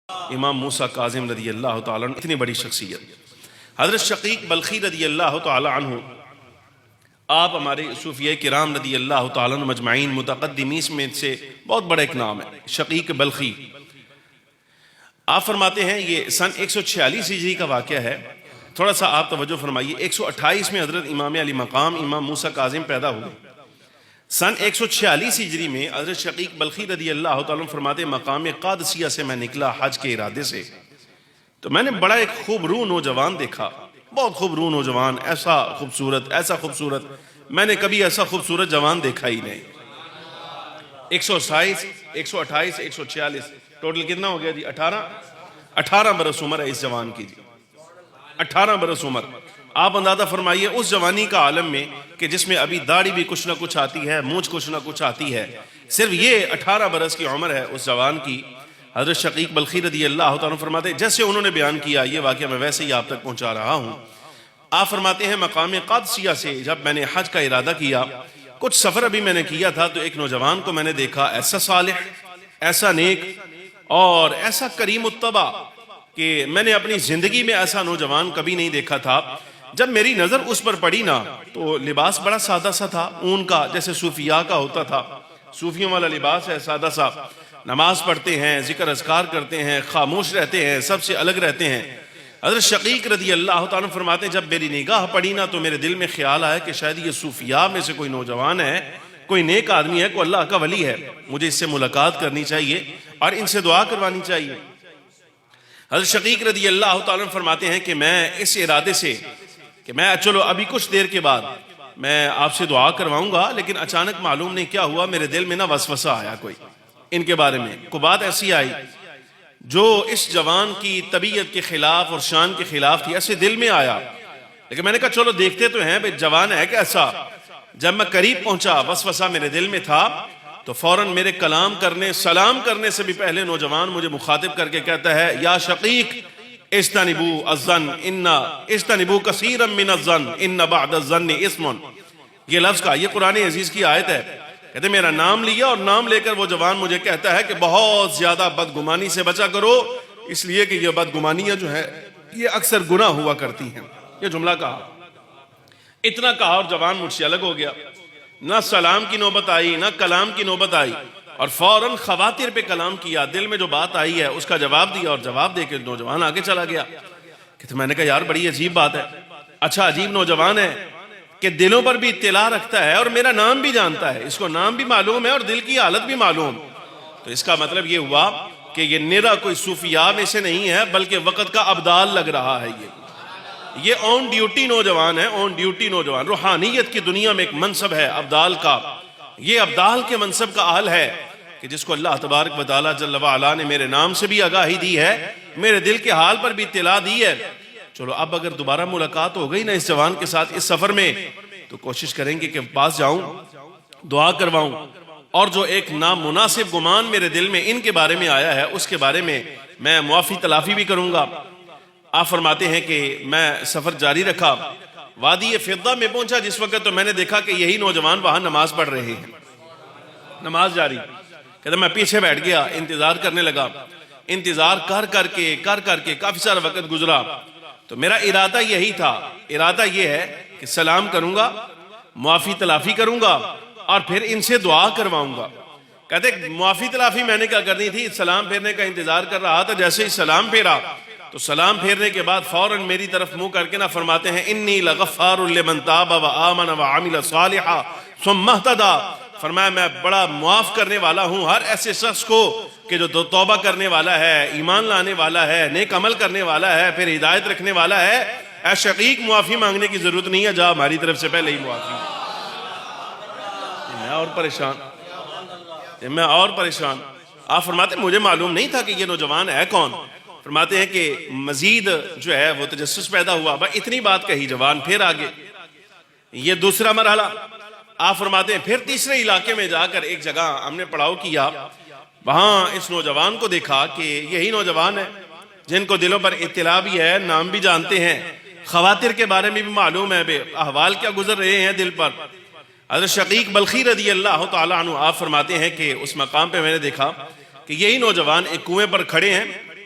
امام موسیٰ کاظم رضی اللہ تعالیٰ عنہ اتنی بڑی شخصیت، حضرت شقیق بلخی رضی اللہ تعالیٰ عنہ، آپ ہمارے صوفیہ کرام رضی اللہ تعالیٰ عنہ مجمعین متقدمین میں سے بہت بڑا ایک نام ہے شقیق بلخی۔ آپ فرماتے ہیں یہ سن 146 ہجری کا واقعہ ہے، تھوڑا سا آپ توجہ فرمائیے۔ 128 میں حضرت امام علی مقام امام موسیٰ کاظم پیدا ہوئے۔ سن 146 ہجری میں حضرت شقیق بلخی رضی اللہ تعالیٰ عنہ فرماتے ہیں مقام قادسیہ سے میں نکلا حج کے ارادے سے، تو میں نے بڑا ایک خوبرو نوجوان دیکھا، بہت خوبرو نوجوان، ایسا خوبصورت میں نے کبھی ایسا خوبصورت جوان دیکھا ہی نہیں۔ 127 128 146 ٹوٹل کتنا ہو گیا جی؟ 18 برس عمر ہے اس جوان کی جی، 18 برس عمر۔ آپ اندازہ فرمائیے اس جوانی کا عالم میں کہ جس میں ابھی داڑھی بھی کچھ نہ کچھ آتی ہے، مونچھ کچھ نہ کچھ آتی ہے، صرف یہ 18 برس کی عمر ہے اس جوان کی۔ حضرت شقیق بلخی رضی اللہ تعالیٰ فرماتے ہیں جیسے انہوں نے بیان کیا یہ واقعہ میں ویسے ہی آپ تک پہنچا رہا ہوں۔ آپ فرماتے ہیں مقام قادسیہ سے جب میں نے حج کا ارادہ کیا، کچھ سفر ابھی میں نے کیا تھا، تو ایک نوجوان کو میں نے دیکھا، ایسا صالح، ایسا نیک اور ایسا کریم الطبع کہ میں نے اپنی زندگی میں ایسا نوجوان کبھی نہیں دیکھا تھا۔ جب میری نظر اس پر پڑی نا تو لباس بڑا سادہ سا تھا، اون کا، جیسے صوفیاء کا ہوتا تھا، صوفیوں والا لباس ہے سادہ سا، نماز پڑھتے ہیں، ذکر اذکار کرتے ہیں، خاموش رہتے ہیں، سب سے الگ رہتے ہیں۔ حضرت شقیق رضی اللہ تعالیٰ فرماتے ہیں جب میری نگاہ پڑی نا تو میرے دل میں خیال آیا کہ شاید یہ صوفیاء میں سے کوئی نوجوان ہے، کوئی نیک آدمی ہے، کوئی اللہ کا ولی ہے، مجھے اس سے ملاقات کرنی چاہیے اور ان سے دعا کروانی چاہیے۔ حضرت شقیق رضی اللہ تعالیٰ فرماتے ہیں کہ میں اس ارادے سے کہ میں چلو ابھی کچھ دیر کے بعد میں آپ سے دعا کرواؤں گا، لیکن اچانک معلوم نہیں کیا ہوا میرے دل میں نا وسوسہ آیا، کوئی ان کے بارے میں کوئی بات ایسی آئی جو اس جوان کی طبیعت کے خلاف اور شان کے خلاف تھی، ایسے دل میں آیا۔ لیکن میں نے کہا چلو دیکھتے تو ہیں بھئی جوان ہے کیسا۔ جب میں قریب پہنچا وسوسہ میرے دل میں تھا تو فوراً میرے سلام کرنے سے بھی پہلے نوجوان مجھے مخاطب کر کے کہتا ہے یا شقیق اجتنبوا الظن اجتنبوا کثیرا من الظن ان بعد الظن اسم۔ یہ لفظ کا یہ قرآن عزیز کی آیت ہے۔ کہتے میرا نام لیا اور نام لے کر وہ جوان مجھے کہتا ہے کہ بہت زیادہ بدگمانی سے بچا کرو، اس لیے کہ یہ بدگمانیاں جو ہے یہ اکثر گناہ ہوا کرتی ہیں۔ یہ جملہ کہا، اتنا کہا اور جوان مجھ سے الگ ہو گیا، نہ سلام کی نوبت آئی نہ کلام کی نوبت آئی، اور فوراً خواتر پہ کلام کیا، دل میں جو بات آئی ہے اس کا جواب دیا اور جواب دے کے نوجوان آگے چلا گیا۔ کہ میں نے کہا یار بڑی عجیب بات ہے، اچھا عجیب نوجوان ہے کہ دلوں پر بھی اطلاع رکھتا ہے اور میرا نام بھی جانتا ہے، اس کو نام بھی معلوم ہے اور دل کی حالت بھی معلوم۔ تو اس کا مطلب یہ ہوا کہ یہ نرا کوئی صوفیاء میں سے نہیں ہے بلکہ وقت کا ابدال لگ رہا ہے۔ یہ آن ڈیوٹی نوجوان ہے، آن ڈیوٹی نوجوان، روحانیت کی دنیا میں ایک منصب ہے ابدال کا۔ یہ ابدال کے منصب کا اہل ہے کہ جس کو اللہ تبارک و تعالیٰ جل وعلا نے میرے نام سے بھی آگاہی دی ہے، میرے دل کے حال پر بھی اطلاع دی ہے۔ چلو اب اگر دوبارہ ملاقات ہو گئی نا اس جوان کے ساتھ اس سفر میں تو کوشش کریں گے کہ پاس جاؤں، دعا کرواؤں، اور جو ایک نامناسب گمان میرے دل میں ان کے بارے میں آیا ہے اس کے بارے میں میں معافی تلافی بھی کروں گا۔ آپ فرماتے ہیں کہ میں سفر جاری رکھا، وادی فضہ میں پہنچا جس وقت تو میں نے دیکھا کہ یہی نوجوان وہاں نماز پڑھ رہے ہیں، نماز جاری۔ کہتا میں پیچھے بیٹھ گیا، انتظار کرنے لگا، انتظار کر کر کے کافی سارا وقت گزرا۔ تو میرا ارادہ یہی تھا، ارادہ یہ ہے کہ سلام کروں گا، معافی تلافی کروں گا اور پھر ان سے دعا کرواؤں گا۔ کہتے معافی تلافی میں نے کیا کرنی تھی، سلام پھیرنے کا انتظار کر رہا تھا، جیسے ہی سلام پھیرا تو سلام پھیرنے کے بعد فوراً میری طرف منہ کر کے نہ فرماتے ہیں انی لغفار لمن تاب وآمن وعمل صالحا ثم اہتدی۔ فرمایا میں بڑا معاف کرنے والا ہوں ہر ایسے شخص کو کہ جو توبہ کرنے والا ہے، ایمان لانے والا ہے، نیک عمل کرنے والا ہے، پھر ہدایت رکھنے والا ہے۔ اے شقیق معافی مانگنے کی ضرورت نہیں ہے، جا ہماری طرف سے پہلے ہی معافی۔ میں اور پریشان۔ آپ فرماتے ہیں مجھے معلوم نہیں تھا کہ یہ نوجوان ہے کون۔ فرماتے ہیں کہ مزید جو ہے وہ تجسس پیدا ہوا، بس اتنی بات کہی، جوان پھر آگے۔ یہ دوسرا مرحلہ۔ آپ فرماتے ہیں پھر تیسرے علاقے میں جا کر ایک جگہ ہم نے پڑاؤ کیا، وہاں اس نوجوان کو دیکھا کہ یہی نوجوان ہے جن کو دلوں پر اطلاع بھی ہے، نام بھی جانتے ہیں، خواتر کے بارے میں بھی معلوم ہے بے احوال کیا گزر رہے ہیں دل پر۔ حضرت شقیق بلخی رضی اللہ تعالیٰ عنہ آپ فرماتے ہیں کہ اس مقام پہ میں نے دیکھا کہ یہی نوجوان ایک کنویں پر کھڑے ہیں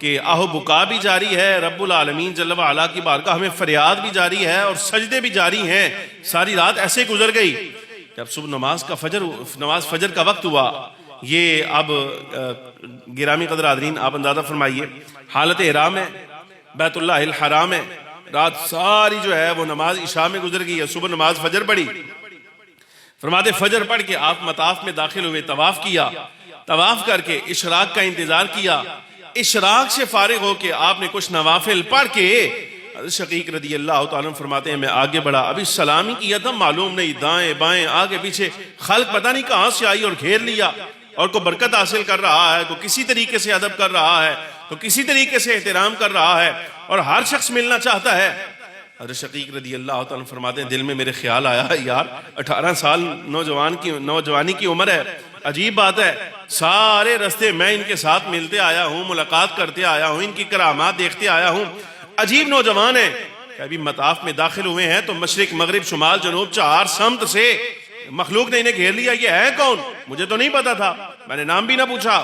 کہ آہ و بکا بھی جاری ہے، رب العالمین جل وعلا کی بارگاہ میں فریاد بھی جاری ہے اور سجدے بھی جاری ہیں. ساری رات ایسے گزر گئی. جب صبح نماز فجر کا وقت ہوا، یہ اب گرامی قدر حاضرین آپ اندازہ فرمائیے، حالت احرام ہے، بیت اللہ الحرام ہے، رات ساری جو ہے وہ نماز عشاء میں گزر گئی ہے، صبح نماز فجر پڑھی. فرماتے فجر پڑھ کے آپ مطاف میں داخل ہوئے، طواف کیا، طواف کر کے اشراق کا انتظار کیا. اشراق سے فارغ ہو کے آپ نے کچھ نوافل پڑھ کے حضرت شقیق رضی اللہ تعالیٰ فرماتے ہیں میں آگے بڑھا، ابھی سلام ہی کیا تھا، معلوم نہیں دائیں بائیں آگے پیچھے خلق پتہ نہیں کہاں سے آئی اور گھیر لیا، اور کوئی برکت حاصل کر رہا ہے، کوئی کسی طریقے سے ادب کر رہا ہے، تو کسی طریقے سے احترام کر رہا ہے، اور ہر شخص ملنا چاہتا ہے. حضرت شقیق رضی اللہ تعالیٰ فرماتے ہیں دل میں میرے خیال آیا یار 18 سال نوجوانی کی عمر ہے، عجیب بات ہے، سارے رستے میں ان کے ساتھ ملتے آیا ہوں، ملاقات کرتے آیا ہوں، ان کی کرامات دیکھتے آیا ہوں، عجیب نوجوان ہے کہ ابھی مطاف میں داخل ہوئے ہیں تو مشرق مغرب شمال جنوب 4 سمت سے مخلوق نے انہیں گھیر لیا. یہ ہے کون؟ مجھے تو نہیں پتا تھا، میں نے نام بھی نہ پوچھا.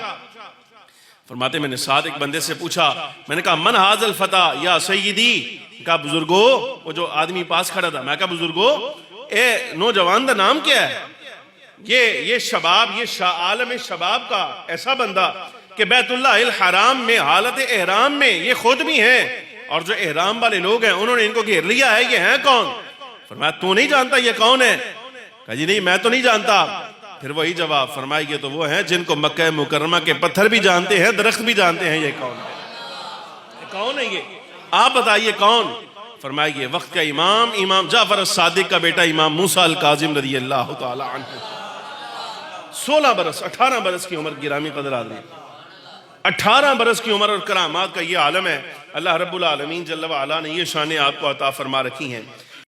فرماتے میں نے ساتھ ایک بندے سے پوچھا، میں نے کہا من حاض الفتى یا سیدی، کہا بزرگو، وہ جو آدمی پاس کھڑا تھا، میں کہا بزرگو اے نوجوان دا نام کیا ہے؟ یہ شباب، یہ عالم شباب کا ایسا بندہ کہ بیت اللہ الحرام میں حالت احرام میں یہ خود بھی ہیں، اور جو احرام والے لوگ ہیں انہوں نے ان کو گھیر لیا ہے، یہ ہیں کون؟ فرمایا تو نہیں جانتا یہ کون ہے؟ کہا جی نہیں میں تو نہیں جانتا. پھر وہی جواب فرمایا یہ تو وہ ہیں جن کو مکہ مکرمہ کے پتھر بھی جانتے ہیں، درخت بھی جانتے ہیں. یہ کون ہے؟ یہ کون ہے؟ یہ آپ بتائیے کون؟ فرمایا یہ وقت کا امام جعفر الصادق کا بیٹا امام موسیٰ الکاظم رضی اللہ تعالی عنہ. 16 برس 18 برس کی عمر گرامی قدر آدمی، 18 برس کی عمر اور کرامات کا یہ عالم ہے. اللہ رب العالمین جل وعلا نے یہ شانیں آپ کو عطا فرما رکھی ہیں.